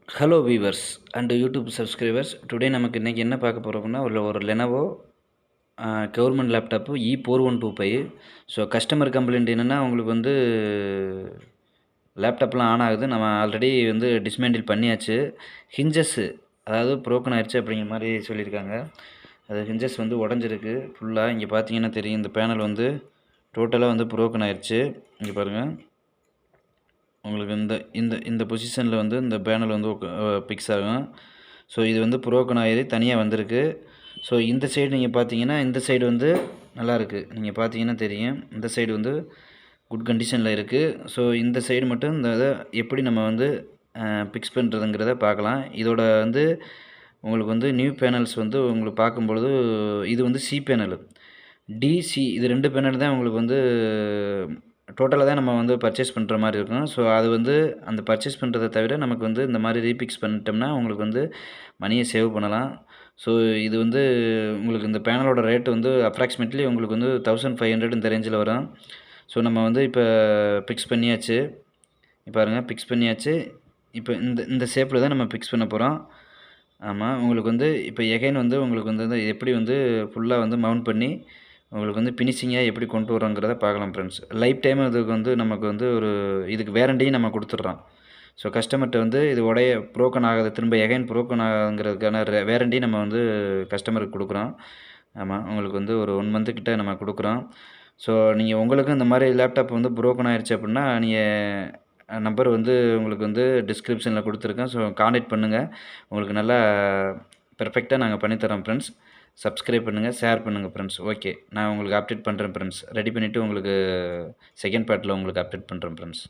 Hello viewers and YouTube subscribers. Today நமக்கு இன்றைக்கி என்ன பார்க்க போகிறோம்னா ஒரு Lenovo government laptop E4125. So customer complaint என்னென்னா, உங்களுக்கு வந்து லேப்டாப்லாம் ஆன் ஆகுது, நம்ம ஆல்ரெடி வந்து டிஸ்மேண்டில் பண்ணியாச்சு, ஹிஞ்சஸ்ஸு அதாவது ப்ரோக்கன் ஆயிடுச்சு அப்படிங்கிற மாதிரி சொல்லியிருக்காங்க. அது ஹிஞ்சஸ் வந்து உடஞ்சிருக்கு ஃபுல்லாக. இங்கே பார்த்தீங்கன்னா தெரியும், இந்த பேனல் வந்து டோட்டலாக வந்து ப்ரோக்கன் ஆயிடுச்சு. இங்கே பாருங்கள், உங்களுக்கு இந்த இந்த இந்த பொசிஷனில் வந்து இந்த பேனல் வந்து பிக்ஸ் ஆகும். ஸோ இது வந்து ப்ரோக்கன் ஆகி தனியாக வந்திருக்கு. ஸோ இந்த சைடு நீங்கள் பார்த்தீங்கன்னா, இந்த சைடு வந்து நல்லாயிருக்கு, நீங்கள் பார்த்தீங்கன்னா தெரியும், இந்த சைடு வந்து குட் கண்டிஷனில் இருக்குது. ஸோ இந்த சைடு மட்டும் இந்த இதை எப்படி நம்ம வந்து பிக்ஸ் பண்ணுறதுங்கிறத பார்க்கலாம். இதோட வந்து உங்களுக்கு வந்து நியூ பேனல்ஸ் வந்து உங்களுக்கு பார்க்கும்பொழுது, இது வந்து சி பேனல், டிசி, இது 2 பேனல் தான் உங்களுக்கு வந்து டோட்டலாக தான் நம்ம வந்து பர்ச்சேஸ் பண்ணுற மாதிரி இருக்கும். ஸோ அது வந்து அந்த பர்ச்சேஸ் பண்ணுறத தவிர நமக்கு வந்து இந்த மாதிரி ரீபிக்ஸ் பண்ணிட்டோம்னா உங்களுக்கு வந்து மணியை சேவ் பண்ணலாம். ஸோ இது வந்து உங்களுக்கு இந்த பேனலோட ரேட்டு வந்து அப்ராக்சிமேட்லி உங்களுக்கு வந்து 1500 இந்த ரேஞ்சில் வரும். ஸோ நம்ம வந்து இப்போ பிக்ஸ் பண்ணியாச்சு, பாருங்கள் பிக்ஸ் பண்ணியாச்சு. இப்போ இந்த இந்த ஷேப்பில் தான் நம்ம பிக்ஸ் பண்ண போகிறோம். ஆமாம், உங்களுக்கு வந்து இப்போ எகைன் வந்து உங்களுக்கு வந்து எப்படி வந்து ஃபுல்லாக வந்து மவுண்ட் பண்ணி உங்களுக்கு வந்து ஃபினிஷிங்காக எப்படி கொண்டு வரோங்கிறத பார்க்கலாம் ஃப்ரெண்ட்ஸ். லைஃப் டைம் இதுக்கு வந்து நமக்கு வந்து ஒரு இதுக்கு வேரண்டியும் நம்ம கொடுத்துட்றோம். ஸோ கஸ்டமர்கிட்ட வந்து இது ப்ரோக்கன் ஆகாது, திரும்ப எகைன் ப்ரோக்கன் ஆகுங்கிறதுக்கான வேரண்டி நம்ம வந்து கஸ்டமருக்கு கொடுக்குறோம். ஆமாம், உங்களுக்கு வந்து ஒரு 1 மந்த்து கிட்ட நம்ம கொடுக்குறோம். ஸோ நீங்கள் உங்களுக்கும் இந்த மாதிரி லேப்டாப் வந்து ப்ரோக்கன் ஆயிடுச்சு அப்படின்னா, நீங்கள் நம்பர் வந்து உங்களுக்கு வந்து டிஸ்கிரிப்ஷனில் கொடுத்துருக்கேன். ஸோ கான்டாக்ட் பண்ணுங்கள், உங்களுக்கு நல்லா பெர்ஃபெக்டாக நாங்கள் பண்ணித்தரோம் ஃப்ரெண்ட்ஸ். சப்ஸ்கிரைப் பண்ணுங்கள், ஷேர் பண்ணுங்கள் ஃப்ரெண்ட்ஸ். ஓகே, நான் உங்களுக்கு அப்டேட் பண்ணுறேன் ஃப்ரெண்ட்ஸ். ரெடி பண்ணிவிட்டு உங்களுக்கு செகண்ட் பார்ட்டில் உங்களுக்கு அப்டேட் பண்ணுறேன் ஃப்ரெண்ட்ஸ்.